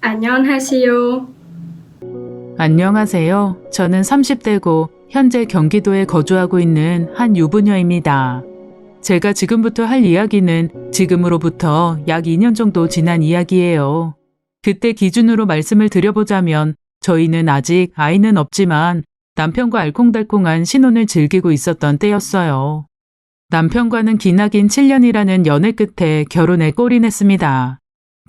안녕하세요. 안녕하세요. 저는 30대고 현재 경기도에 거주하고 있는 한 유부녀입니다. 제가 지금부터 할 이야기는 지금으로부터 약 2년 정도 지난 이야기예요. 그때 기준으로 말씀을 드려보자면 저희는 아직 아이는 없지만 남편과 알콩달콩한 신혼을 즐기고 있었던 때였어요. 남편과는 기나긴 7년이라는 연애 끝에 결혼에 골인했습니다.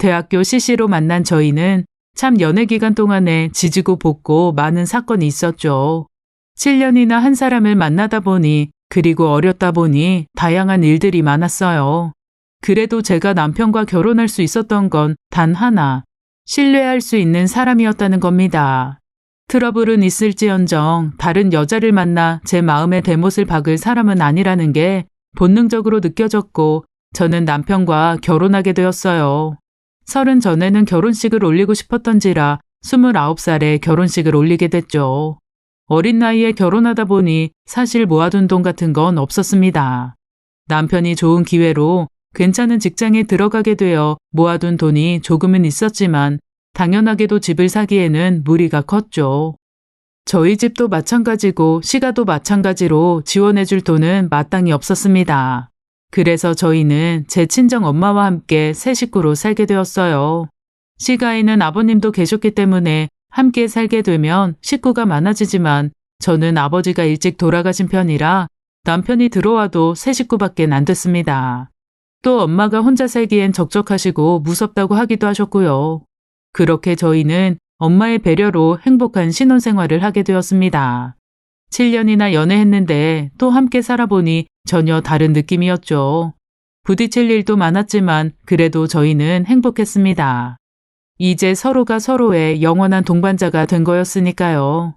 대학교 CC로 만난 저희는 참 연애 기간 동안에 지지고 볶고 많은 사건이 있었죠. 7년이나 한 사람을 만나다 보니 그리고 어렸다 보니 다양한 일들이 많았어요. 그래도 제가 남편과 결혼할 수 있었던 건 단 하나, 신뢰할 수 있는 사람이었다는 겁니다. 트러블은 있을지언정 다른 여자를 만나 제 마음의 대못을 박을 사람은 아니라는 게 본능적으로 느껴졌고 저는 남편과 결혼하게 되었어요. 30 전에는 결혼식을 올리고 싶었던지라 29살에 결혼식을 올리게 됐죠. 어린 나이에 결혼하다 보니 사실 모아둔 돈 같은 건 없었습니다. 남편이 좋은 기회로 괜찮은 직장에 들어가게 되어 모아둔 돈이 조금은 있었지만 당연하게도 집을 사기에는 무리가 컸죠. 저희 집도 마찬가지고 시가도 마찬가지로 지원해줄 돈은 마땅히 없었습니다. 그래서 저희는 제 친정 엄마와 함께 세 식구로 살게 되었어요. 시가에는 아버님도 계셨기 때문에 함께 살게 되면 식구가 많아지지만 저는 아버지가 일찍 돌아가신 편이라 남편이 들어와도 세 식구밖에 안 됐습니다. 또 엄마가 혼자 살기엔 적적하시고 무섭다고 하기도 하셨고요. 그렇게 저희는 엄마의 배려로 행복한 신혼생활을 하게 되었습니다. 7년이나 연애했는데 또 함께 살아보니 전혀 다른 느낌이었죠. 부딪힐 일도 많았지만 그래도 저희는 행복했습니다. 이제 서로가 서로의 영원한 동반자가 된 거였으니까요.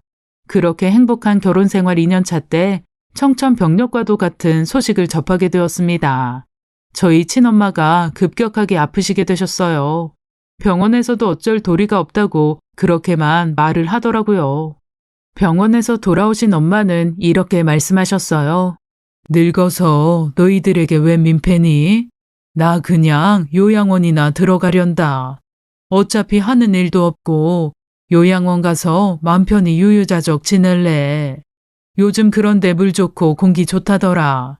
그렇게 행복한 결혼생활 2년차 때 청천벽력과도 같은 소식을 접하게 되었습니다. 저희 친엄마가 급격하게 아프시게 되셨어요. 병원에서도 어쩔 도리가 없다고 그렇게만 말을 하더라고요. 병원에서 돌아오신 엄마는 이렇게 말씀하셨어요. 늙어서 너희들에게 왜 민폐니? 나 그냥 요양원이나 들어가련다. 어차피 하는 일도 없고 요양원 가서 맘 편히 유유자적 지낼래. 요즘 그런데 물 좋고 공기 좋다더라.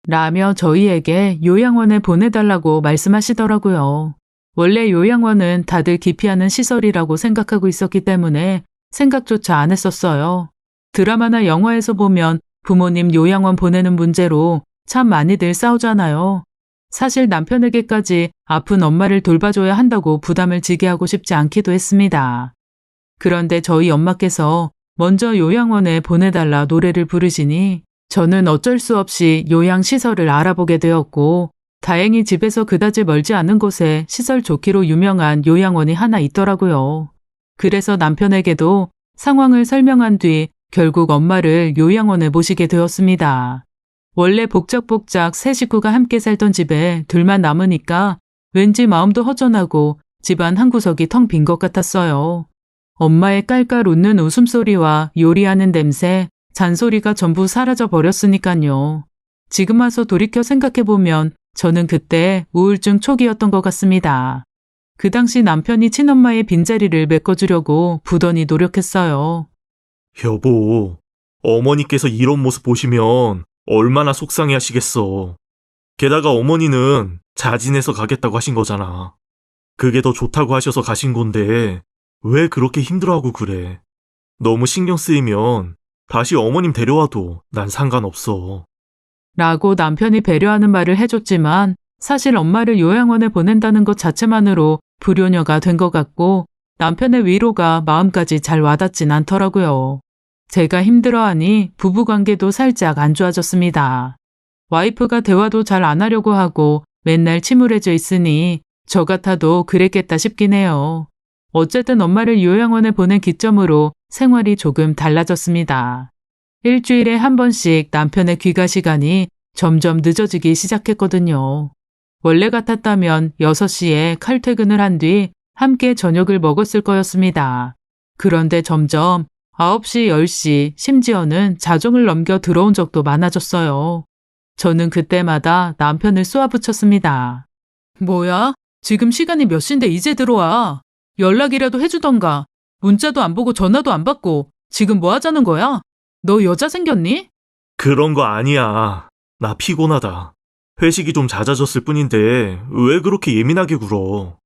라며 저희에게 요양원에 보내달라고 말씀하시더라고요. 원래 요양원은 다들 기피하는 시설이라고 생각하고 있었기 때문에 생각조차 안 했었어요. 드라마나 영화에서 보면 부모님 요양원 보내는 문제로 참 많이들 싸우잖아요. 사실 남편에게까지 아픈 엄마를 돌봐줘야 한다고 부담을 지게 하고 싶지 않기도 했습니다. 그런데 저희 엄마께서 먼저 요양원에 보내달라 노래를 부르시니 저는 어쩔 수 없이 요양시설을 알아보게 되었고 다행히 집에서 그다지 멀지 않은 곳에 시설 좋기로 유명한 요양원이 하나 있더라고요. 그래서 남편에게도 상황을 설명한 뒤 결국 엄마를 요양원에 모시게 되었습니다. 원래 복작복작 세 식구가 함께 살던 집에 둘만 남으니까 왠지 마음도 허전하고 집안 한 구석이 텅 빈 것 같았어요. 엄마의 깔깔 웃는 웃음소리와 요리하는 냄새, 잔소리가 전부 사라져 버렸으니까요. 지금 와서 돌이켜 생각해보면 저는 그때 우울증 초기였던 것 같습니다. 그 당시 남편이 친엄마의 빈자리를 메꿔주려고 부단히 노력했어요. 여보, 어머니께서 이런 모습 보시면 얼마나 속상해 하시겠어. 게다가 어머니는 자진해서 가겠다고 하신 거잖아. 그게 더 좋다고 하셔서 가신 건데 왜 그렇게 힘들어하고 그래. 너무 신경 쓰이면 다시 어머님 데려와도 난 상관없어. 라고 남편이 배려하는 말을 해줬지만 사실 엄마를 요양원에 보낸다는 것 자체만으로 불효녀가 된 것 같고 남편의 위로가 마음까지 잘 와닿진 않더라고요. 제가 힘들어하니 부부관계도 살짝 안 좋아졌습니다. 와이프가 대화도 잘 안 하려고 하고 맨날 침울해져 있으니 저 같아도 그랬겠다 싶긴 해요. 어쨌든 엄마를 요양원에 보낸 기점으로 생활이 조금 달라졌습니다. 일주일에 한 번씩 남편의 귀가 시간이 점점 늦어지기 시작했거든요. 원래 같았다면 6시에 칼퇴근을 한 뒤 함께 저녁을 먹었을 거였습니다. 그런데 점점 9시, 10시, 심지어는 자정을 넘겨 들어온 적도 많아졌어요. 저는 그때마다 남편을 쏘아붙였습니다. 뭐야? 지금 시간이 몇 시인데 이제 들어와. 연락이라도 해주던가. 문자도 안 보고 전화도 안 받고 지금 뭐 하자는 거야? 너 여자 생겼니? 그런 거 아니야. 나 피곤하다. 회식이 좀 잦아졌을 뿐인데 왜 그렇게 예민하게 굴어?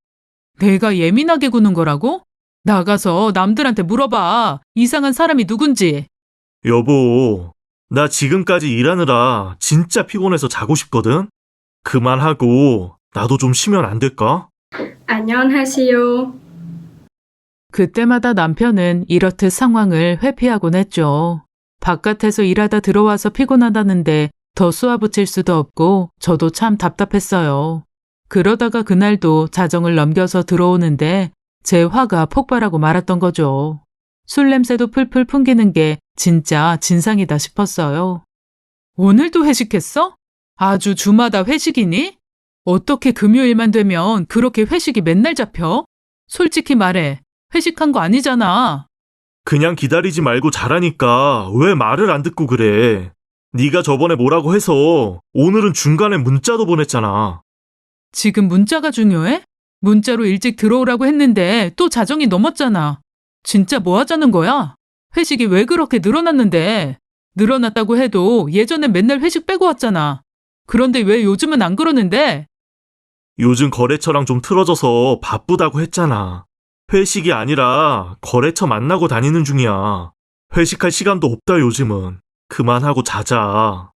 내가 예민하게 구는 거라고? 나가서 남들한테 물어봐. 이상한 사람이 누군지. 여보, 나 지금까지 일하느라 진짜 피곤해서 자고 싶거든? 그만하고 나도 좀 쉬면 안 될까? 안녕하세요. 그때마다 남편은 이렇듯 상황을 회피하곤 했죠. 바깥에서 일하다 들어와서 피곤하다는데 더 쏘아붙일 수도 없고 저도 참 답답했어요. 그러다가 그날도 자정을 넘겨서 들어오는데 제 화가 폭발하고 말았던 거죠. 술 냄새도 풀풀 풍기는 게 진짜 진상이다 싶었어요. 오늘도 회식했어? 아주 주마다 회식이니? 어떻게 금요일만 되면 그렇게 회식이 맨날 잡혀? 솔직히 말해, 회식한 거 아니잖아. 그냥 기다리지 말고 자라니까 왜 말을 안 듣고 그래? 네가 저번에 뭐라고 해서 오늘은 중간에 문자도 보냈잖아. 지금 문자가 중요해? 문자로 일찍 들어오라고 했는데 또 자정이 넘었잖아. 진짜 뭐 하자는 거야? 회식이 왜 그렇게 늘어났는데? 늘어났다고 해도 예전엔 맨날 회식 빼고 왔잖아. 그런데 왜 요즘은 안 그러는데? 요즘 거래처랑 좀 틀어져서 바쁘다고 했잖아. 회식이 아니라 거래처 만나고 다니는 중이야. 회식할 시간도 없다 요즘은. 그만하고 자자.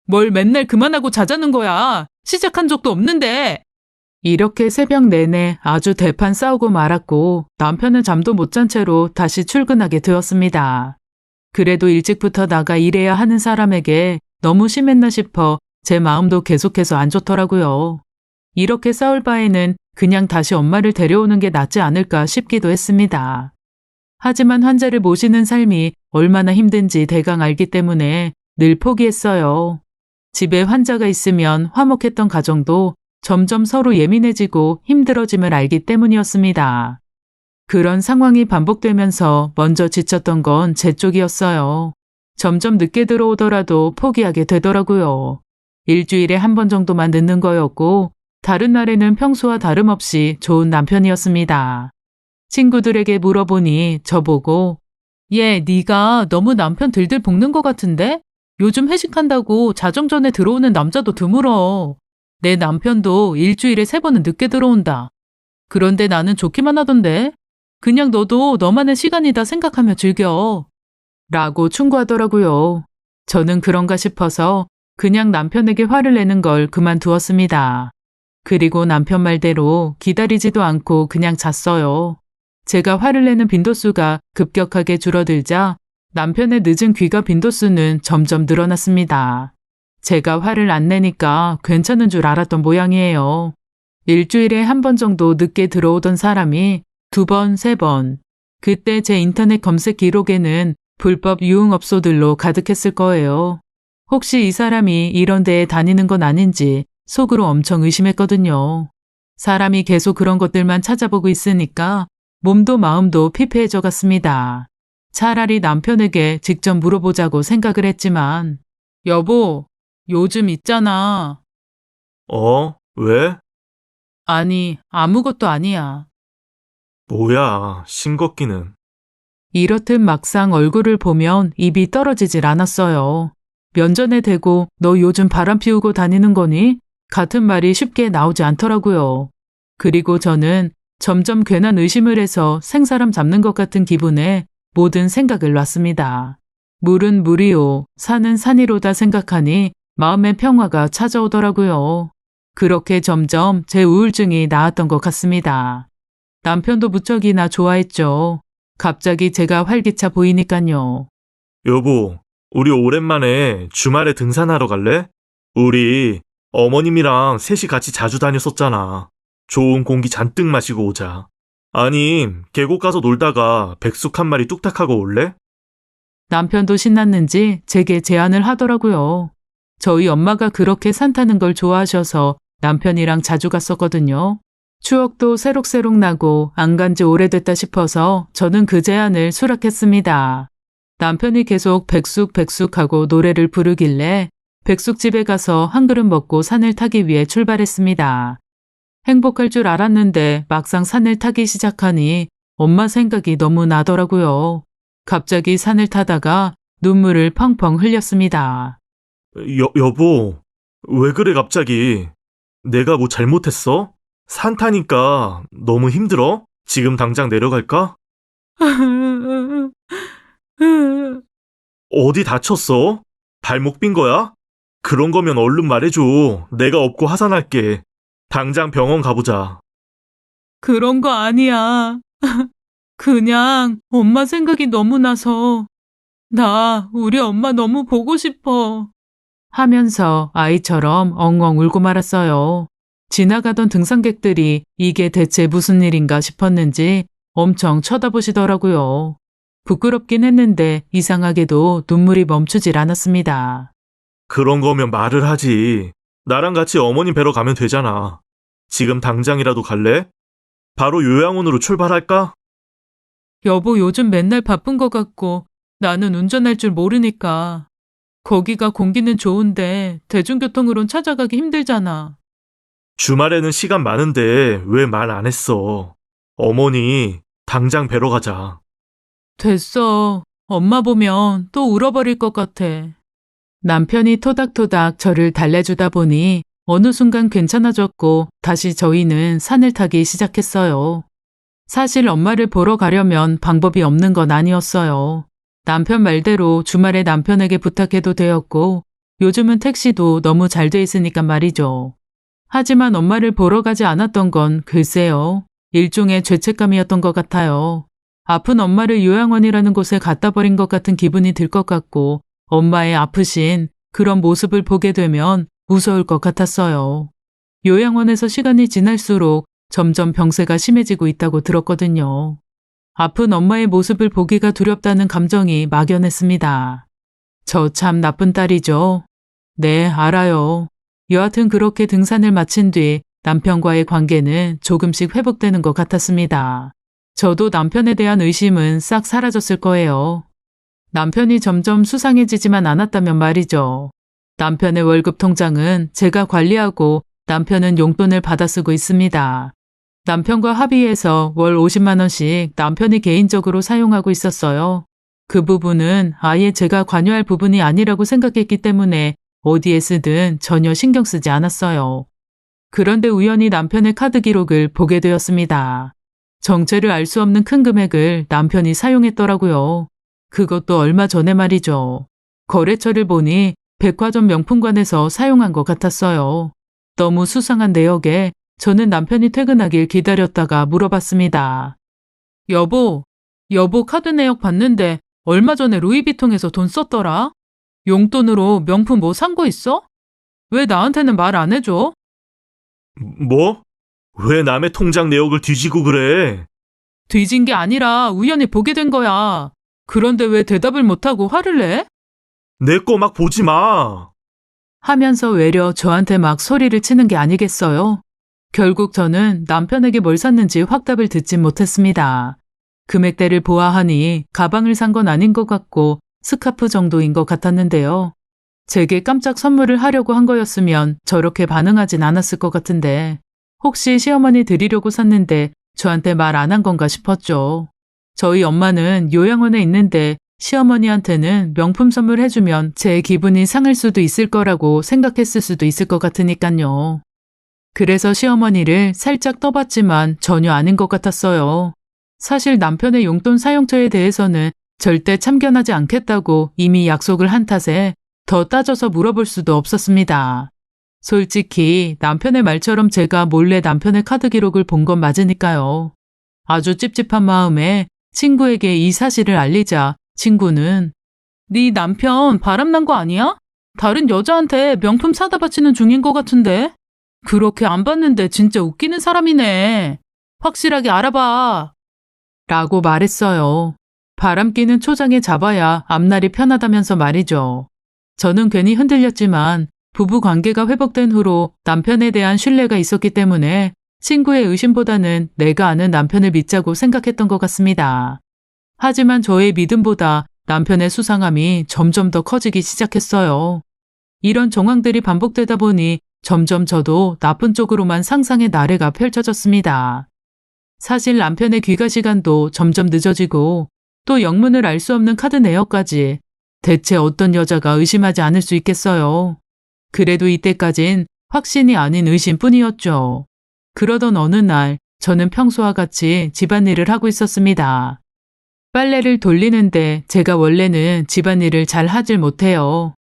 뭘 맨날 그만하고 자자는 거야. 시작한 적도 없는데. 이렇게 새벽 내내 아주 대판 싸우고 말았고 남편은 잠도 못 잔 채로 다시 출근하게 되었습니다. 그래도 일찍부터 나가 일해야 하는 사람에게 너무 심했나 싶어 제 마음도 계속해서 안 좋더라고요. 이렇게 싸울 바에는 그냥 다시 엄마를 데려오는 게 낫지 않을까 싶기도 했습니다. 하지만 환자를 모시는 삶이 얼마나 힘든지 대강 알기 때문에 늘 포기했어요. 집에 환자가 있으면 화목했던 가정도 점점 서로 예민해지고 힘들어짐을 알기 때문이었습니다. 그런 상황이 반복되면서 먼저 지쳤던 건 제 쪽이었어요. 점점 늦게 들어오더라도 포기하게 되더라고요. 일주일에 한 번 정도만 늦는 거였고 다른 날에는 평소와 다름없이 좋은 남편이었습니다. 친구들에게 물어보니 저보고 얘 네가 너무 남편 들들 볶는 것 같은데? 요즘 회식한다고 자정 전에 들어오는 남자도 드물어. 내 남편도 일주일에 3번은 늦게 들어온다. 그런데 나는 좋기만 하던데. 그냥 너도 너만의 시간이다 생각하며 즐겨. 라고 충고하더라고요. 저는 그런가 싶어서 그냥 남편에게 화를 내는 걸 그만두었습니다. 그리고 남편 말대로 기다리지도 않고 그냥 잤어요. 제가 화를 내는 빈도수가 급격하게 줄어들자 남편의 늦은 귀가 빈도수는 점점 늘어났습니다. 제가 화를 안 내니까 괜찮은 줄 알았던 모양이에요. 일주일에 한 번 정도 늦게 들어오던 사람이 2번, 3번. 그때 제 인터넷 검색 기록에는 불법 유흥업소들로 가득했을 거예요. 혹시 이 사람이 이런 데에 다니는 건 아닌지 속으로 엄청 의심했거든요. 사람이 계속 그런 것들만 찾아보고 있으니까 몸도 마음도 피폐해져 갔습니다. 차라리 남편에게 직접 물어보자고 생각을 했지만 여보, 요즘 있잖아. 왜? 아니, 아무것도 아니야. 뭐야, 싱겁기는. 이렇듯 막상 얼굴을 보면 입이 떨어지질 않았어요. 면전에 대고 너 요즘 바람 피우고 다니는 거니? 같은 말이 쉽게 나오지 않더라고요. 그리고 저는 점점 괜한 의심을 해서 생사람 잡는 것 같은 기분에 모든 생각을 놨습니다. 물은 물이요, 산은 산이로다 생각하니 마음의 평화가 찾아오더라고요. 그렇게 점점 제 우울증이 나았던 것 같습니다. 남편도 무척이나 좋아했죠. 갑자기 제가 활기차 보이니까요. 여보, 우리 오랜만에 주말에 등산하러 갈래? 우리 어머님이랑 셋이 같이 자주 다녔었잖아. 좋은 공기 잔뜩 마시고 오자. 아님, 계곡 가서 놀다가 백숙 한 마리 뚝딱 하고 올래? 남편도 신났는지 제게 제안을 하더라고요. 저희 엄마가 그렇게 산 타는 걸 좋아하셔서 남편이랑 자주 갔었거든요. 추억도 새록새록 나고 안 간 지 오래됐다 싶어서 저는 그 제안을 수락했습니다. 남편이 계속 백숙 하고 노래를 부르길래 백숙집에 가서 한 그릇 먹고 산을 타기 위해 출발했습니다. 행복할 줄 알았는데 막상 산을 타기 시작하니 엄마 생각이 너무 나더라고요. 갑자기 산을 타다가 눈물을 펑펑 흘렸습니다. 여보, 왜 그래 갑자기? 내가 뭐 잘못했어? 산 타니까 너무 힘들어? 지금 당장 내려갈까? 어디 다쳤어? 발목 빈 거야? 그런 거면 얼른 말해줘. 내가 업고 하산할게. 당장 병원 가보자. 그런 거 아니야. 그냥 엄마 생각이 너무 나서 나 우리 엄마 너무 보고 싶어. 하면서 아이처럼 엉엉 울고 말았어요. 지나가던 등산객들이 이게 대체 무슨 일인가 싶었는지 엄청 쳐다보시더라고요. 부끄럽긴 했는데 이상하게도 눈물이 멈추질 않았습니다. 그런 거면 말을 하지. 나랑 같이 어머님 뵈러 가면 되잖아. 지금 당장이라도 갈래? 바로 요양원으로 출발할까? 여보 요즘 맨날 바쁜 것 같고 나는 운전할 줄 모르니까. 거기가 공기는 좋은데 대중교통으론 찾아가기 힘들잖아. 주말에는 시간 많은데 왜 말 안 했어? 어머니, 당장 뵈러 가자. 됐어. 엄마 보면 또 울어버릴 것 같아. 남편이 토닥토닥 저를 달래주다 보니 어느 순간 괜찮아졌고 다시 저희는 산을 타기 시작했어요. 사실 엄마를 보러 가려면 방법이 없는 건 아니었어요. 남편 말대로 주말에 남편에게 부탁해도 되었고 요즘은 택시도 너무 잘 돼 있으니까 말이죠. 하지만 엄마를 보러 가지 않았던 건 글쎄요. 일종의 죄책감이었던 것 같아요. 아픈 엄마를 요양원이라는 곳에 갖다 버린 것 같은 기분이 들 것 같고 엄마의 아프신 그런 모습을 보게 되면 무서울 것 같았어요. 요양원에서 시간이 지날수록 점점 병세가 심해지고 있다고 들었거든요. 아픈 엄마의 모습을 보기가 두렵다는 감정이 막연했습니다. 저 참 나쁜 딸이죠. 네, 알아요. 여하튼 그렇게 등산을 마친 뒤 남편과의 관계는 조금씩 회복되는 것 같았습니다. 저도 남편에 대한 의심은 싹 사라졌을 거예요. 남편이 점점 수상해지지만 않았다면 말이죠. 남편의 월급 통장은 제가 관리하고 남편은 용돈을 받아 쓰고 있습니다. 남편과 합의해서 월 50만 원씩 남편이 개인적으로 사용하고 있었어요. 그 부분은 아예 제가 관여할 부분이 아니라고 생각했기 때문에 어디에 쓰든 전혀 신경 쓰지 않았어요. 그런데 우연히 남편의 카드 기록을 보게 되었습니다. 정체를 알 수 없는 큰 금액을 남편이 사용했더라고요. 그것도 얼마 전에 말이죠. 거래처를 보니 백화점 명품관에서 사용한 것 같았어요. 너무 수상한 내역에 저는 남편이 퇴근하길 기다렸다가 물어봤습니다. 여보 카드 내역 봤는데 얼마 전에 루이비통에서 돈 썼더라? 용돈으로 명품 뭐 산 거 있어? 왜 나한테는 말 안 해줘? 뭐? 왜 남의 통장 내역을 뒤지고 그래? 뒤진 게 아니라 우연히 보게 된 거야. 그런데 왜 대답을 못하고 화를 내? 내 거 막 보지 마. 하면서 외려 저한테 막 소리를 치는 게 아니겠어요? 결국 저는 남편에게 뭘 샀는지 확답을 듣진 못했습니다. 금액대를 보아하니 가방을 산 건 아닌 것 같고 스카프 정도인 것 같았는데요. 제게 깜짝 선물을 하려고 한 거였으면 저렇게 반응하진 않았을 것 같은데 혹시 시어머니 드리려고 샀는데 저한테 말 안 한 건가 싶었죠. 저희 엄마는 요양원에 있는데 시어머니한테는 명품 선물 해주면 제 기분이 상할 수도 있을 거라고 생각했을 수도 있을 것 같으니까요. 그래서 시어머니를 살짝 떠봤지만 전혀 아닌 것 같았어요. 사실 남편의 용돈 사용처에 대해서는 절대 참견하지 않겠다고 이미 약속을 한 탓에 더 따져서 물어볼 수도 없었습니다. 솔직히 남편의 말처럼 제가 몰래 남편의 카드 기록을 본 건 맞으니까요. 아주 찝찝한 마음에 친구에게 이 사실을 알리자 친구는 네 남편 바람난 거 아니야? 다른 여자한테 명품 사다 바치는 중인 것 같은데? 그렇게 안 봤는데 진짜 웃기는 사람이네. 확실하게 알아봐. 라고 말했어요. 바람기는 초장에 잡아야 앞날이 편하다면서 말이죠. 저는 괜히 흔들렸지만 부부 관계가 회복된 후로 남편에 대한 신뢰가 있었기 때문에 친구의 의심보다는 내가 아는 남편을 믿자고 생각했던 것 같습니다. 하지만 저의 믿음보다 남편의 수상함이 점점 더 커지기 시작했어요. 이런 정황들이 반복되다 보니 점점 저도 나쁜 쪽으로만 상상의 나래가 펼쳐졌습니다. 사실 남편의 귀가 시간도 점점 늦어지고 또 영문을 알 수 없는 카드 내역까지 대체 어떤 여자가 의심하지 않을 수 있겠어요. 그래도 이때까진 확신이 아닌 의심뿐이었죠. 그러던 어느 날 저는 평소와 같이 집안일을 하고 있었습니다. 빨래를 돌리는데 제가 원래는 집안일을 잘 하질 못해요.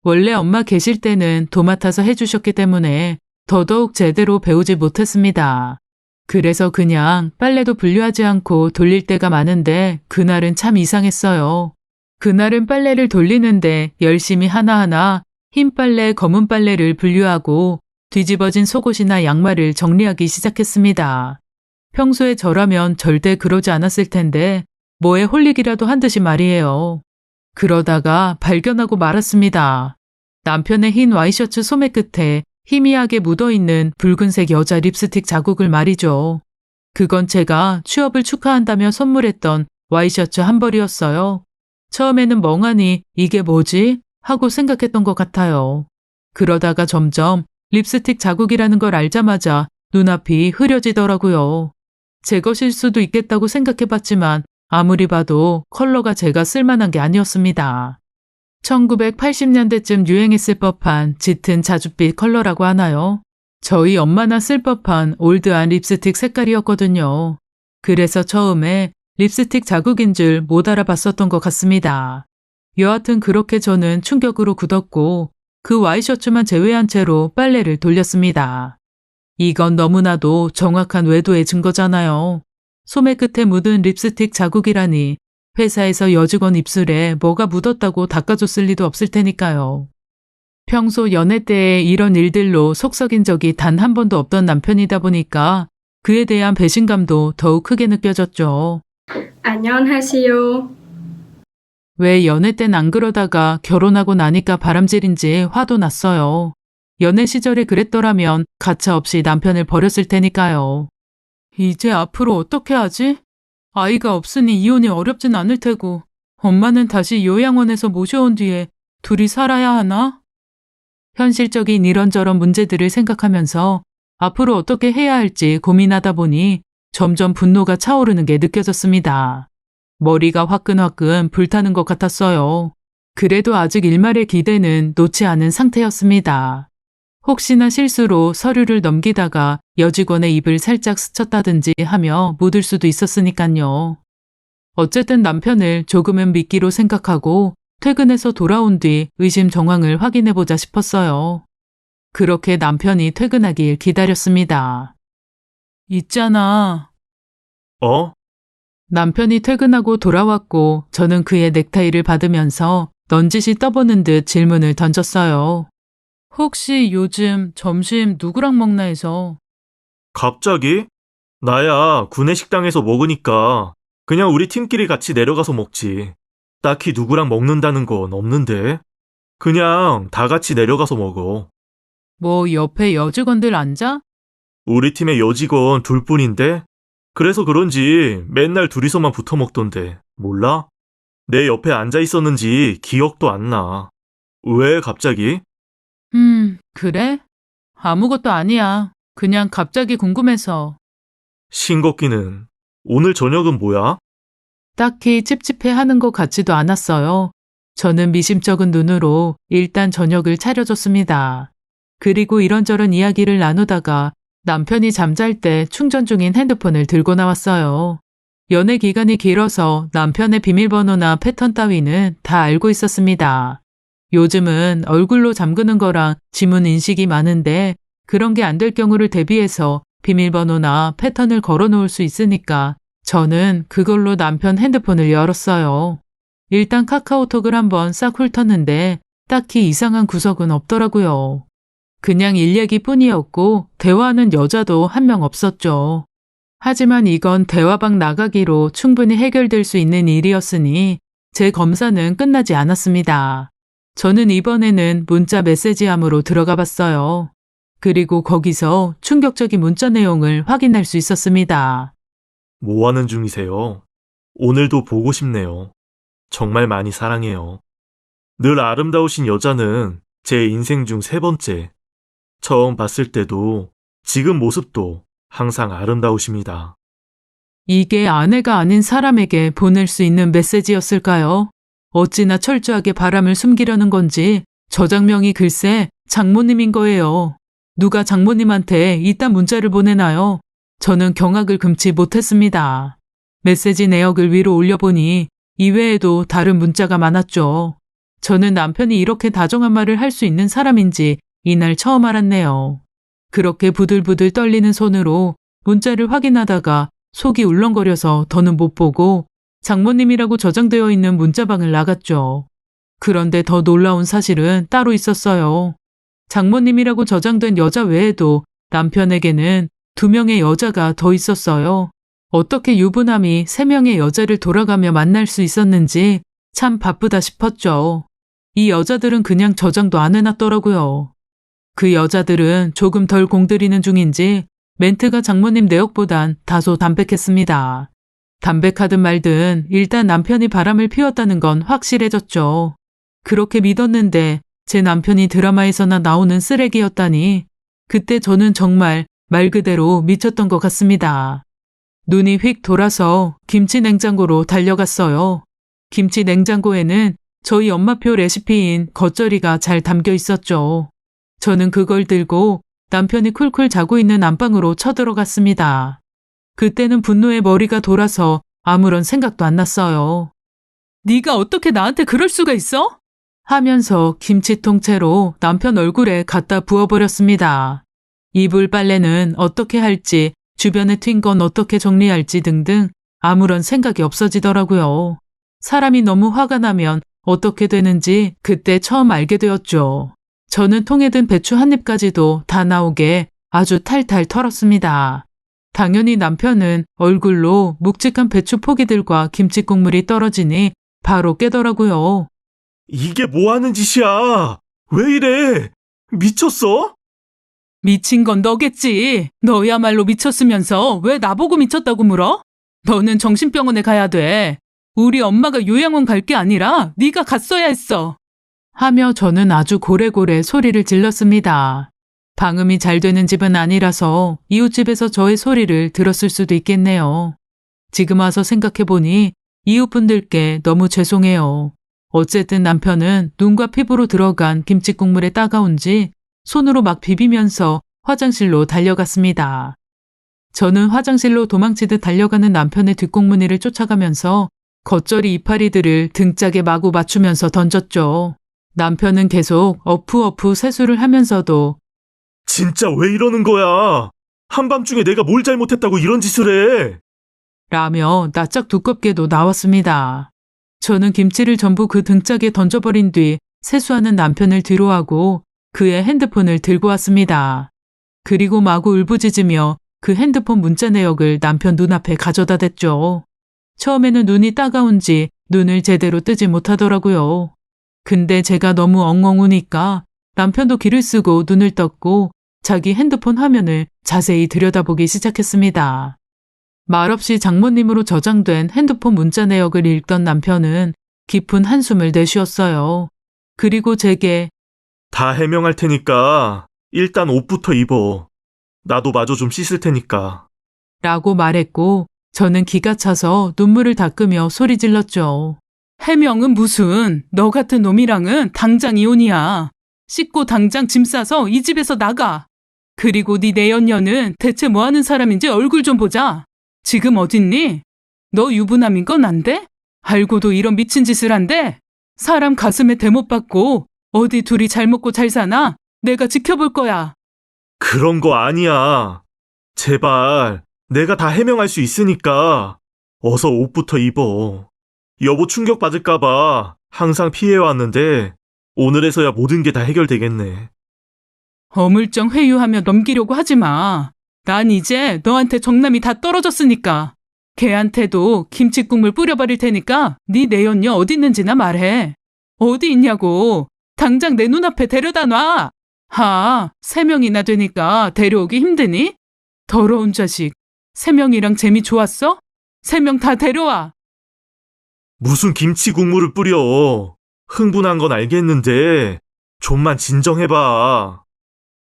원래 엄마 계실 때는 도맡아서 해주셨기 때문에 더더욱 제대로 배우지 못했습니다. 그래서 그냥 빨래도 분류하지 않고 돌릴 때가 많은데 그날은 참 이상했어요. 그날은 빨래를 돌리는데 열심히 하나하나 흰 빨래, 검은 빨래를 분류하고 뒤집어진 속옷이나 양말을 정리하기 시작했습니다. 평소에 저라면 절대 그러지 않았을 텐데 뭐에 홀리기라도 한 듯이 말이에요. 그러다가 발견하고 말았습니다. 남편의 흰 와이셔츠 소매 끝에 희미하게 묻어있는 붉은색 여자 립스틱 자국을 말이죠. 그건 제가 취업을 축하한다며 선물했던 와이셔츠 한 벌이었어요. 처음에는 멍하니 이게 뭐지? 하고 생각했던 것 같아요. 그러다가 점점 립스틱 자국이라는 걸 알자마자 눈앞이 흐려지더라고요. 제 것일 수도 있겠다고 생각해봤지만 아무리 봐도 컬러가 제가 쓸만한 게 아니었습니다. 1980년대쯤 유행했을 법한 짙은 자줏빛 컬러라고 하나요? 저희 엄마나 쓸 법한 올드한 립스틱 색깔이었거든요. 그래서 처음에 립스틱 자국인 줄 못 알아봤었던 것 같습니다. 여하튼 그렇게 저는 충격으로 굳었고 그 와이셔츠만 제외한 채로 빨래를 돌렸습니다. 이건 너무나도 정확한 외도의 증거잖아요. 소매 끝에 묻은 립스틱 자국이라니 회사에서 여직원 입술에 뭐가 묻었다고 닦아줬을 리도 없을 테니까요. 평소 연애 때에 이런 일들로 속 썩인 적이 단 한 번도 없던 남편이다 보니까 그에 대한 배신감도 더욱 크게 느껴졌죠. 안녕하세요. 왜 연애 땐 안 그러다가 결혼하고 나니까 바람질인지 화도 났어요. 연애 시절에 그랬더라면 가차없이 남편을 버렸을 테니까요. 이제 앞으로 어떻게 하지? 아이가 없으니 이혼이 어렵진 않을 테고 엄마는 다시 요양원에서 모셔온 뒤에 둘이 살아야 하나? 현실적인 이런저런 문제들을 생각하면서 앞으로 어떻게 해야 할지 고민하다 보니 점점 분노가 차오르는 게 느껴졌습니다. 머리가 화끈화끈 불타는 것 같았어요. 그래도 아직 일말의 기대는 놓지 않은 상태였습니다. 혹시나 실수로 서류를 넘기다가 여직원의 입을 살짝 스쳤다든지 하며 묻을 수도 있었으니까요. 어쨌든 남편을 조금은 미끼로 생각하고 퇴근해서 돌아온 뒤 의심 정황을 확인해보자 싶었어요. 그렇게 남편이 퇴근하길 기다렸습니다. 있잖아. 어? 남편이 퇴근하고 돌아왔고 저는 그의 넥타이를 받으면서 넌지시 떠보는 듯 질문을 던졌어요. 혹시 요즘 점심 누구랑 먹나 해서. 갑자기? 나야 구내식당에서 먹으니까 그냥 우리 팀끼리 같이 내려가서 먹지. 딱히 누구랑 먹는다는 건 없는데. 그냥 다 같이 내려가서 먹어. 뭐 옆에 여직원들 앉아? 우리 팀에 여직원 둘뿐인데 그래서 그런지 맨날 둘이서만 붙어 먹던데 몰라? 내 옆에 앉아 있었는지 기억도 안 나. 왜 갑자기? 그래? 아무것도 아니야. 그냥 갑자기 궁금해서. 싱겁기는. 오늘 저녁은 뭐야? 딱히 찝찝해하는 것 같지도 않았어요. 저는 미심쩍은 눈으로 일단 저녁을 차려줬습니다. 그리고 이런저런 이야기를 나누다가 남편이 잠잘 때 충전 중인 핸드폰을 들고 나왔어요. 연애 기간이 길어서 남편의 비밀번호나 패턴 따위는 다 알고 있었습니다. 요즘은 얼굴로 잠그는 거랑 지문 인식이 많은데 그런 게 안 될 경우를 대비해서 비밀번호나 패턴을 걸어놓을 수 있으니까 저는 그걸로 남편 핸드폰을 열었어요. 일단 카카오톡을 한번 싹 훑었는데 딱히 이상한 구석은 없더라고요. 그냥 일 얘기뿐이었고 대화하는 여자도 한 명 없었죠. 하지만 이건 대화방 나가기로 충분히 해결될 수 있는 일이었으니 제 검사는 끝나지 않았습니다. 저는 이번에는 문자 메시지함으로 들어가 봤어요. 그리고 거기서 충격적인 문자 내용을 확인할 수 있었습니다. 뭐 하는 중이세요? 오늘도 보고 싶네요. 정말 많이 사랑해요. 늘 아름다우신 여자는 제 인생 중 세 번째. 처음 봤을 때도 지금 모습도 항상 아름다우십니다. 이게 아내가 아닌 사람에게 보낼 수 있는 메시지였을까요? 어찌나 철저하게 바람을 숨기려는 건지 저장명이 글쎄 장모님인 거예요. 누가 장모님한테 이딴 문자를 보내나요? 저는 경악을 금치 못했습니다. 메시지 내역을 위로 올려보니 이외에도 다른 문자가 많았죠. 저는 남편이 이렇게 다정한 말을 할 수 있는 사람인지 이날 처음 알았네요. 그렇게 부들부들 떨리는 손으로 문자를 확인하다가 속이 울렁거려서 더는 못 보고 장모님이라고 저장되어 있는 문자방을 나갔죠. 그런데 더 놀라운 사실은 따로 있었어요. 장모님이라고 저장된 여자 외에도 남편에게는 2명의 여자가 더 있었어요. 어떻게 유부남이 3명의 여자를 돌아가며 만날 수 있었는지 참 바쁘다 싶었죠. 이 여자들은 그냥 저장도 안 해놨더라고요. 그 여자들은 조금 덜 공들이는 중인지 멘트가 장모님 내역보단 다소 담백했습니다. 담백하든 말든 일단 남편이 바람을 피웠다는 건 확실해졌죠. 그렇게 믿었는데 제 남편이 드라마에서나 나오는 쓰레기였다니 그때 저는 정말 말 그대로 미쳤던 것 같습니다. 눈이 휙 돌아서 김치 냉장고로 달려갔어요. 김치 냉장고에는 저희 엄마표 레시피인 겉절이가 잘 담겨 있었죠. 저는 그걸 들고 남편이 쿨쿨 자고 있는 안방으로 쳐들어갔습니다. 그때는 분노에 머리가 돌아서 아무런 생각도 안 났어요. 네가 어떻게 나한테 그럴 수가 있어? 하면서 김치통째로 남편 얼굴에 갖다 부어버렸습니다. 이불 빨래는 어떻게 할지, 주변에 튄 건 어떻게 정리할지 등등 아무런 생각이 없어지더라고요. 사람이 너무 화가 나면 어떻게 되는지 그때 처음 알게 되었죠. 저는 통에 든 배추 한 입까지도 다 나오게 아주 탈탈 털었습니다. 당연히 남편은 얼굴로 묵직한 배추 포기들과 김치 국물이 떨어지니 바로 깨더라고요. 이게 뭐 하는 짓이야? 왜 이래? 미쳤어? 미친 건 너겠지. 너야말로 미쳤으면서 왜 나보고 미쳤다고 물어? 너는 정신병원에 가야 돼. 우리 엄마가 요양원 갈 게 아니라 네가 갔어야 했어. 하며 저는 아주 고래고래 소리를 질렀습니다. 방음이 잘 되는 집은 아니라서 이웃집에서 저의 소리를 들었을 수도 있겠네요. 지금 와서 생각해보니 이웃분들께 너무 죄송해요. 어쨌든 남편은 눈과 피부로 들어간 김치국물에 따가운지 손으로 막 비비면서 화장실로 달려갔습니다. 저는 화장실로 도망치듯 달려가는 남편의 뒷공무니를 쫓아가면서 겉절이 이파리들을 등짝에 마구 맞추면서 던졌죠. 남편은 계속 어푸어푸 세수를 하면서도 진짜 왜 이러는 거야? 한밤중에 내가 뭘 잘못했다고 이런 짓을 해? 라며 낯짝 두껍게도 나왔습니다. 저는 김치를 전부 그 등짝에 던져버린 뒤 세수하는 남편을 뒤로하고 그의 핸드폰을 들고 왔습니다. 그리고 마구 울부짖으며 그 핸드폰 문자 내역을 남편 눈앞에 가져다 댔죠. 처음에는 눈이 따가운지 눈을 제대로 뜨지 못하더라고요. 근데 제가 너무 엉엉 우니까 남편도 기를 쓰고 눈을 떴고 자기 핸드폰 화면을 자세히 들여다보기 시작했습니다. 말없이 장모님으로 저장된 핸드폰 문자 내역을 읽던 남편은 깊은 한숨을 내쉬었어요. 그리고 제게 다 해명할 테니까 일단 옷부터 입어. 나도 마저 좀 씻을 테니까. 라고 말했고 저는 기가 차서 눈물을 닦으며 소리 질렀죠. 해명은 무슨, 너 같은 놈이랑은 당장 이혼이야. 씻고 당장 짐 싸서 이 집에서 나가. 그리고 네 내연녀는 대체 뭐 하는 사람인지 얼굴 좀 보자. 지금 어딨니? 너 유부남인 건 안 돼? 알고도 이런 미친 짓을 한대? 사람 가슴에 대못 받고 어디 둘이 잘 먹고 잘 사나? 내가 지켜볼 거야. 그런 거 아니야. 제발 내가 다 해명할 수 있으니까 어서 옷부터 입어. 여보 충격받을까봐 항상 피해왔는데 오늘에서야 모든 게 다 해결되겠네. 어물쩡 회유하며 넘기려고 하지 마. 난 이제 너한테 정남이 다 떨어졌으니까. 걔한테도 김치국물 뿌려버릴 테니까 네 내연녀 어디 있는지나 말해. 어디 있냐고. 당장 내 눈앞에 데려다 놔. 3명이나 되니까 데려오기 힘드니? 더러운 자식. 3명이랑 재미 좋았어? 3명 다 데려와. 무슨 김치 국물을 뿌려. 흥분한 건 알겠는데 좀만 진정해봐.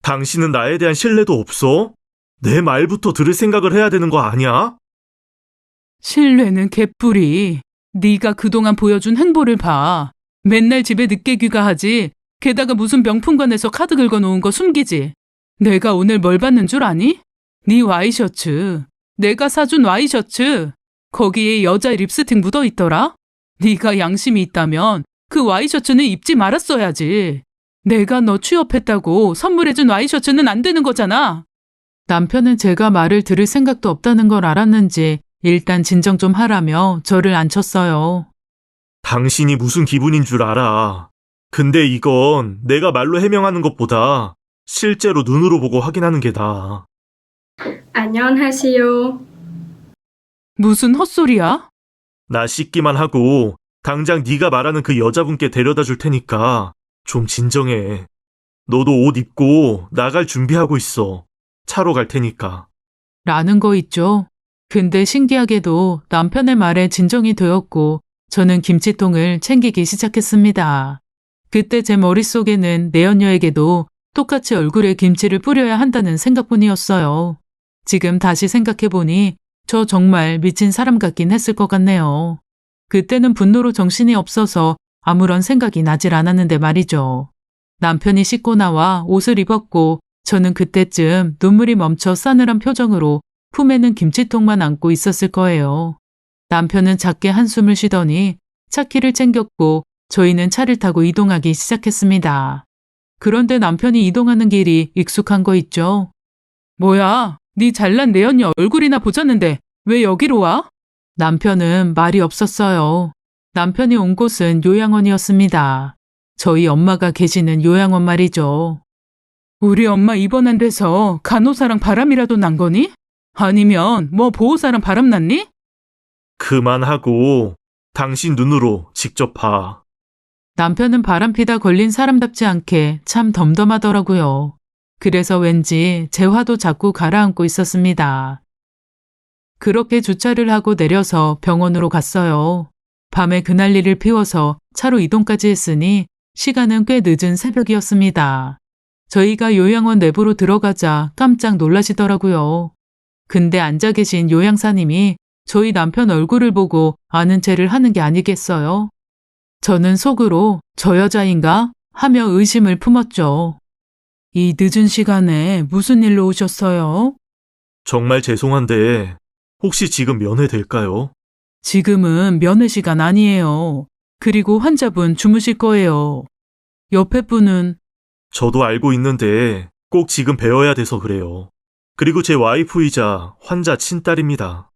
당신은 나에 대한 신뢰도 없어? 내 말부터 들을 생각을 해야 되는 거 아니야? 신뢰는 개뿔이. 네가 그동안 보여준 행보를 봐. 맨날 집에 늦게 귀가하지. 게다가 무슨 명품관에서 카드 긁어놓은 거 숨기지. 내가 오늘 뭘 받는 줄 아니? 네 와이셔츠. 내가 사준 와이셔츠. 거기에 여자 립스틱 묻어있더라? 네가 양심이 있다면 그 와이셔츠는 입지 말았어야지. 내가 너 취업했다고 선물해준 와이셔츠는 안 되는 거잖아. 남편은 제가 말을 들을 생각도 없다는 걸 알았는지 일단 진정 좀 하라며 저를 앉혔어요. 당신이 무슨 기분인 줄 알아. 근데 이건 내가 말로 해명하는 것보다 실제로 눈으로 보고 확인하는 게 나아. 안녕하세요. 무슨 헛소리야? 나 씻기만 하고 당장 네가 말하는 그 여자분께 데려다 줄 테니까 좀 진정해. 너도 옷 입고 나갈 준비하고 있어. 차로 갈 테니까. 라는 거 있죠. 근데 신기하게도 남편의 말에 진정이 되었고 저는 김치통을 챙기기 시작했습니다. 그때 제 머릿속에는 내연녀에게도 똑같이 얼굴에 김치를 뿌려야 한다는 생각뿐이었어요. 지금 다시 생각해보니 저 정말 미친 사람 같긴 했을 것 같네요. 그때는 분노로 정신이 없어서 아무런 생각이 나질 않았는데 말이죠. 남편이 씻고 나와 옷을 입었고 저는 그때쯤 눈물이 멈춰 싸늘한 표정으로 품에는 김치통만 안고 있었을 거예요. 남편은 작게 한숨을 쉬더니 차키를 챙겼고 저희는 차를 타고 이동하기 시작했습니다. 그런데 남편이 이동하는 길이 익숙한 거 있죠? 뭐야, 네 잘난 내연녀 얼굴이나 보자는데 왜 여기로 와? 남편은 말이 없었어요. 남편이 온 곳은 요양원이었습니다. 저희 엄마가 계시는 요양원 말이죠. 우리 엄마 입원한 데서 간호사랑 바람이라도 난 거니? 아니면 뭐 보호사랑 바람 났니? 그만하고 당신 눈으로 직접 봐. 남편은 바람피다 걸린 사람답지 않게 참 덤덤하더라고요. 그래서 왠지 제 화도 자꾸 가라앉고 있었습니다. 그렇게 주차를 하고 내려서 병원으로 갔어요. 밤에 그날리를 피워서 차로 이동까지 했으니 시간은 꽤 늦은 새벽이었습니다. 저희가 요양원 내부로 들어가자 깜짝 놀라시더라고요. 근데 앉아 계신 요양사님이 저희 남편 얼굴을 보고 아는 체를 하는 게 아니겠어요? 저는 속으로 저 여자인가 하며 의심을 품었죠. 이 늦은 시간에 무슨 일로 오셨어요? 정말 죄송한데 혹시 지금 면회될까요? 지금은 면회 시간 아니에요. 그리고 환자분 주무실 거예요. 옆에 분은 저도 알고 있는데 꼭 지금 배워야 돼서 그래요. 그리고 제 와이프이자 환자 친딸입니다.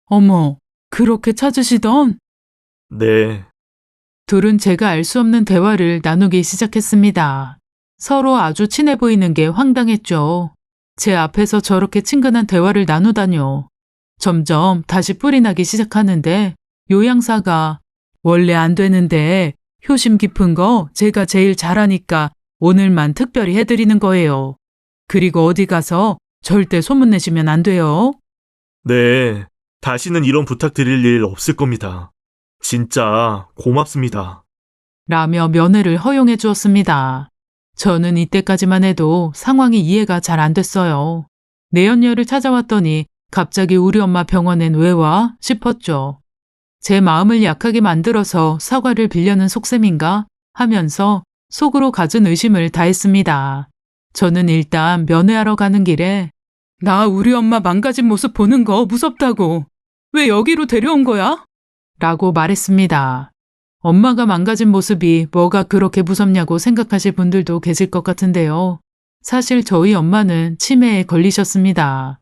어머, 그렇게 찾으시던? 네, 둘은 제가 알 수 없는 대화를 나누기 시작했습니다. 서로 아주 친해 보이는 게 황당했죠. 제 앞에서 저렇게 친근한 대화를 나누다뇨. 점점 다시 뿔이 나기 시작하는데 요양사가 원래 안 되는데 효심 깊은 거 제가 제일 잘하니까 오늘만 특별히 해드리는 거예요. 그리고 어디 가서 절대 소문내시면 안 돼요. 네, 다시는 이런 부탁드릴 일 없을 겁니다. 진짜 고맙습니다. 라며 면회를 허용해 주었습니다. 저는 이때까지만 해도 상황이 이해가 잘 안 됐어요. 내연녀를 찾아왔더니 갑자기 우리 엄마 병원엔 왜 와? 싶었죠. 제 마음을 약하게 만들어서 사과를 빌려는 속셈인가 하면서 속으로 갖은 의심을 다했습니다. 저는 일단 면회하러 가는 길에 나 우리 엄마 망가진 모습 보는 거 무섭다고. 왜 여기로 데려온 거야? 라고 말했습니다. 엄마가 망가진 모습이 뭐가 그렇게 무섭냐고 생각하실 분들도 계실 것 같은데요. 사실 저희 엄마는 치매에 걸리셨습니다.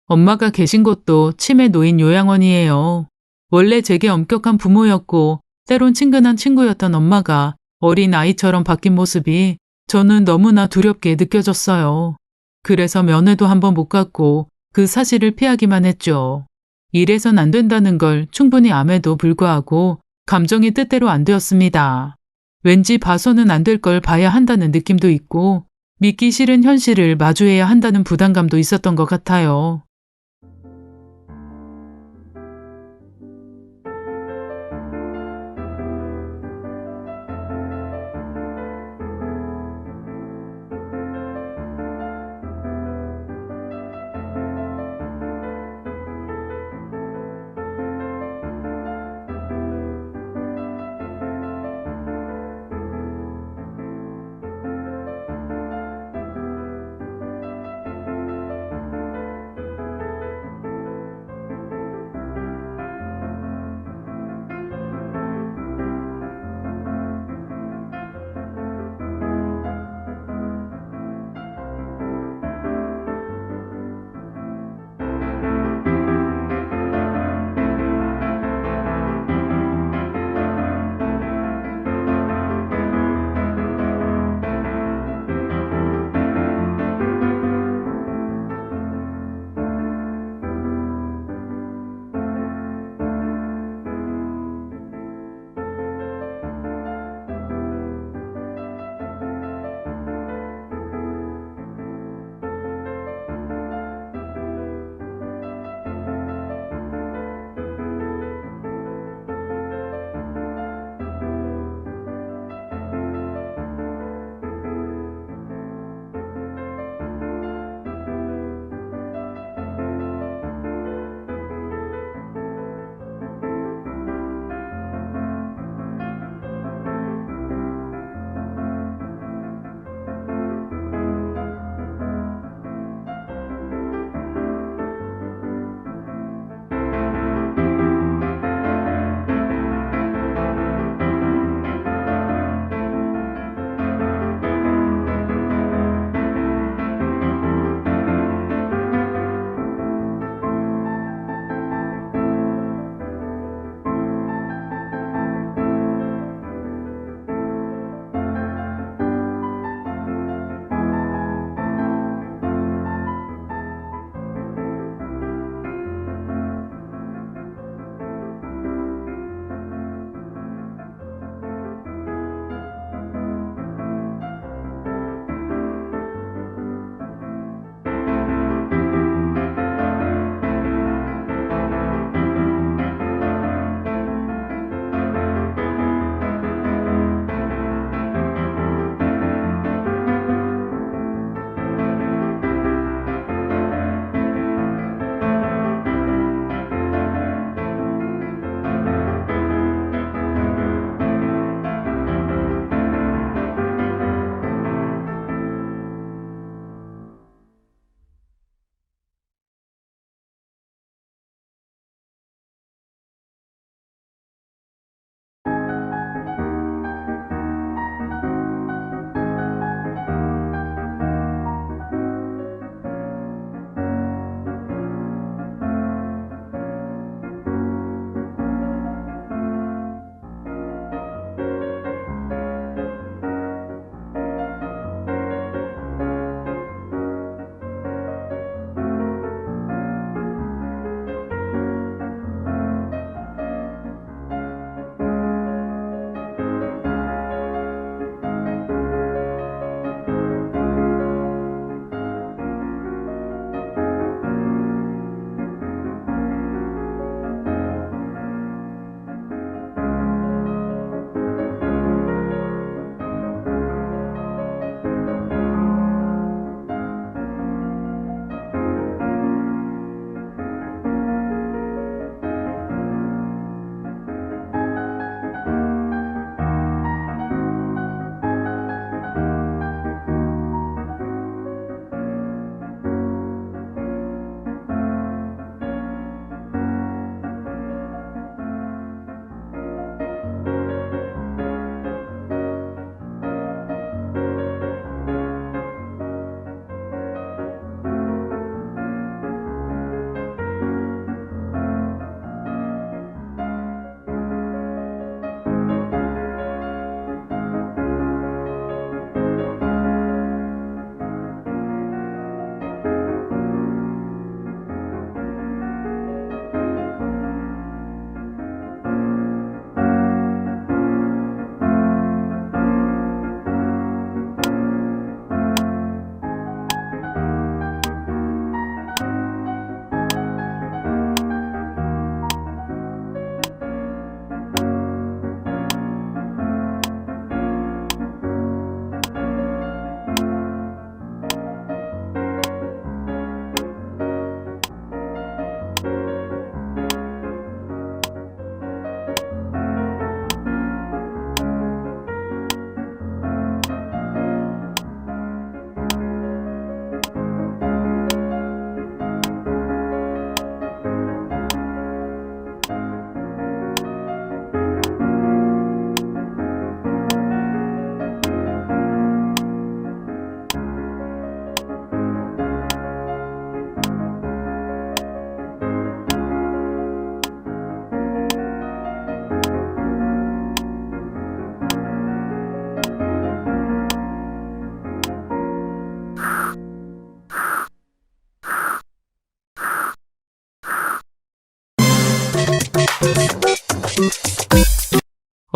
엄마가 계신 곳도 치매 노인 요양원이에요. 원래 제게 엄격한 부모였고 때론 친근한 친구였던 엄마가 어린 아이처럼 바뀐 모습이 저는 너무나 두렵게 느껴졌어요. 그래서 면회도 한번 못 갔고 그 사실을 피하기만 했죠. 이래선 안 된다는 걸 충분히 암에도 불구하고 감정이 뜻대로 안 되었습니다. 왠지 봐서는 안 될 걸 봐야 한다는 느낌도 있고 믿기 싫은 현실을 마주해야 한다는 부담감도 있었던 것 같아요.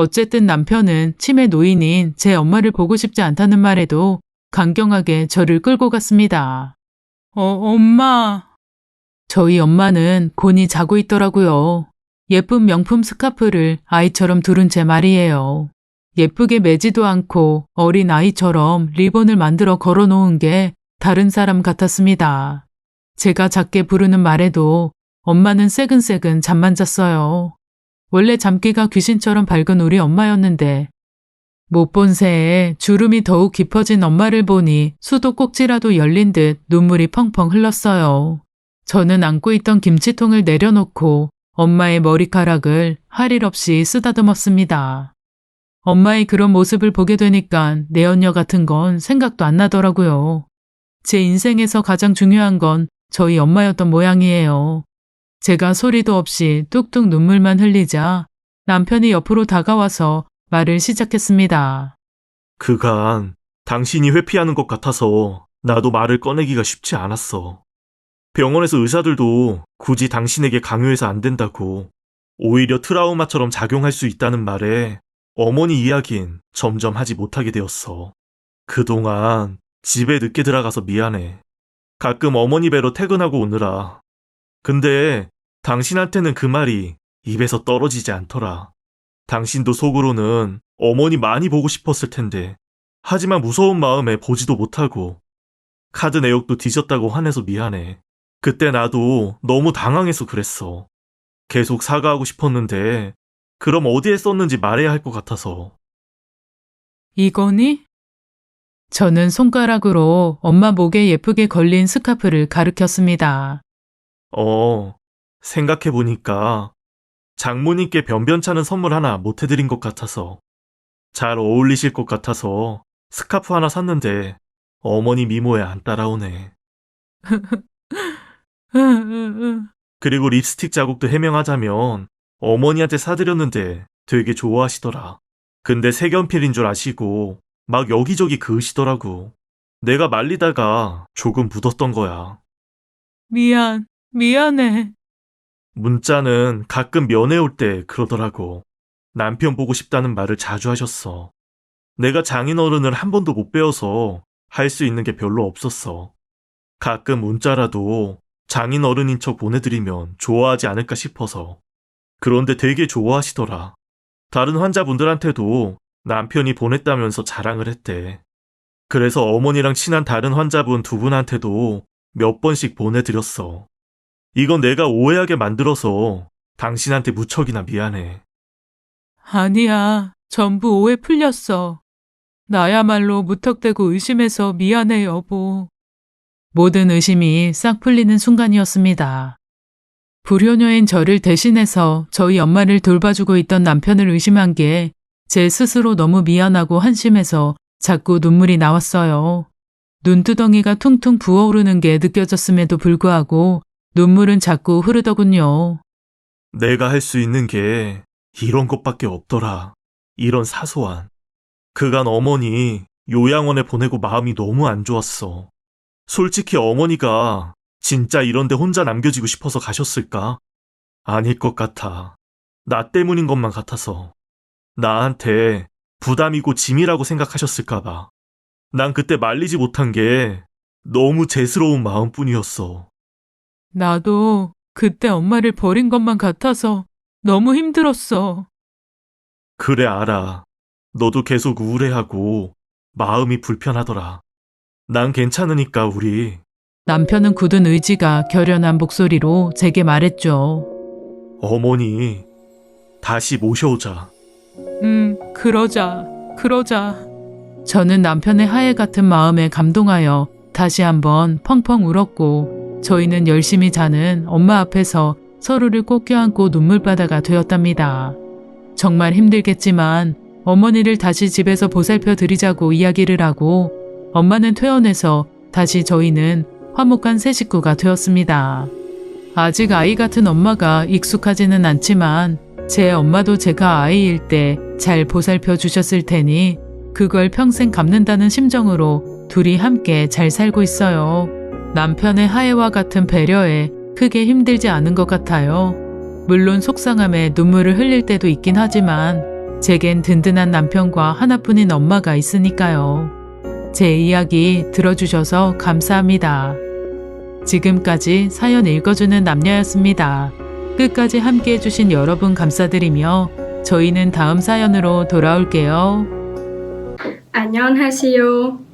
어쨌든 남편은 치매 노인인 제 엄마를 보고 싶지 않다는 말에도 강경하게 저를 끌고 갔습니다. 엄마. 저희 엄마는 곤히 자고 있더라고요. 예쁜 명품 스카프를 아이처럼 두른 채 말이에요. 예쁘게 매지도 않고 어린 아이처럼 리본을 만들어 걸어놓은 게 다른 사람 같았습니다. 제가 작게 부르는 말에도 엄마는 새근새근 잠만 잤어요. 원래 잠기가 귀신처럼 밝은 우리 엄마였는데 못 본 새에 주름이 더욱 깊어진 엄마를 보니 수도꼭지라도 열린 듯 눈물이 펑펑 흘렀어요. 저는 안고 있던 김치통을 내려놓고 엄마의 머리카락을 할 일 없이 쓰다듬었습니다. 엄마의 그런 모습을 보게 되니까 내연녀 같은 건 생각도 안 나더라고요. 제 인생에서 가장 중요한 건 저희 엄마였던 모양이에요. 제가 소리도 없이 뚝뚝 눈물만 흘리자 남편이 옆으로 다가와서 말을 시작했습니다. 그간 당신이 회피하는 것 같아서 나도 말을 꺼내기가 쉽지 않았어. 병원에서 의사들도 굳이 당신에게 강요해서 안 된다고, 오히려 트라우마처럼 작용할 수 있다는 말에 어머니 이야긴 점점 하지 못하게 되었어. 그동안 집에 늦게 들어가서 미안해. 가끔 어머니 뵈러 퇴근하고 오느라. 근데 당신한테는 그 말이 입에서 떨어지지 않더라. 당신도 속으로는 어머니 많이 보고 싶었을 텐데, 하지만 무서운 마음에 보지도 못하고 카드 내역도 뒤졌다고 화내서 미안해. 그때 나도 너무 당황해서 그랬어. 계속 사과하고 싶었는데 그럼 어디에 썼는지 말해야 할 것 같아서. 이거니? 저는 손가락으로 엄마 목에 예쁘게 걸린 스카프를 가리켰습니다. 생각해보니까 장모님께 변변찮은 선물 하나 못 해드린 것 같아서, 잘 어울리실 것 같아서 스카프 하나 샀는데 어머니 미모에 안 따라오네. 그리고 립스틱 자국도 해명하자면 어머니한테 사드렸는데 되게 좋아하시더라. 근데 색연필인 줄 아시고 막 여기저기 그으시더라고. 내가 말리다가 조금 묻었던 거야. 미안해. 문자는 가끔 면회 올 때 그러더라고. 남편 보고 싶다는 말을 자주 하셨어. 내가 장인어른을 한 번도 못 배워서 할 수 있는 게 별로 없었어. 가끔 문자라도 장인어른인 척 보내드리면 좋아하지 않을까 싶어서. 그런데 되게 좋아하시더라. 다른 환자분들한테도 남편이 보냈다면서 자랑을 했대. 그래서 어머니랑 친한 다른 환자분 두 분한테도 몇 번씩 보내드렸어. 이건 내가 오해하게 만들어서 당신한테 무척이나 미안해. 아니야, 전부 오해 풀렸어. 나야말로 무턱대고 의심해서 미안해, 여보. 모든 의심이 싹 풀리는 순간이었습니다. 불효녀인 저를 대신해서 저희 엄마를 돌봐주고 있던 남편을 의심한 게 제 스스로 너무 미안하고 한심해서 자꾸 눈물이 나왔어요. 눈두덩이가 퉁퉁 부어오르는 게 느껴졌음에도 불구하고 눈물은 자꾸 흐르더군요. 내가 할 수 있는 게 이런 것밖에 없더라. 이런 사소한. 그간 어머니 요양원에 보내고 마음이 너무 안 좋았어. 솔직히 어머니가 진짜 이런데 혼자 남겨지고 싶어서 가셨을까? 아닐 것 같아. 나 때문인 것만 같아서. 나한테 부담이고 짐이라고 생각하셨을까봐. 난 그때 말리지 못한 게 너무 죄스러운 마음뿐이었어. 나도 그때 엄마를 버린 것만 같아서 너무 힘들었어. 그래, 알아. 너도 계속 우울해하고 마음이 불편하더라. 난 괜찮으니까 우리. 남편은 굳은 의지가 결연한 목소리로 제게 말했죠. 어머니 다시 모셔오자. 그러자. 저는 남편의 하해 같은 마음에 감동하여 다시 한번 펑펑 울었고 저희는 열심히 자는 엄마 앞에서 서로를 꼭 껴안고 눈물바다가 되었답니다. 정말 힘들겠지만 어머니를 다시 집에서 보살펴 드리자고 이야기를 하고 엄마는 퇴원해서 다시 저희는 화목한 새 식구가 되었습니다. 아직 아이 같은 엄마가 익숙하지는 않지만 제 엄마도 제가 아이일 때 잘 보살펴 주셨을 테니 그걸 평생 갚는다는 심정으로 둘이 함께 잘 살고 있어요. 남편의 하해와 같은 배려에 크게 힘들지 않은 것 같아요. 물론 속상함에 눈물을 흘릴 때도 있긴 하지만 제겐 든든한 남편과 하나뿐인 엄마가 있으니까요. 제 이야기 들어주셔서 감사합니다. 지금까지 사연 읽어주는 남녀였습니다. 끝까지 함께 해주신 여러분 감사드리며 저희는 다음 사연으로 돌아올게요. 안녕하세요.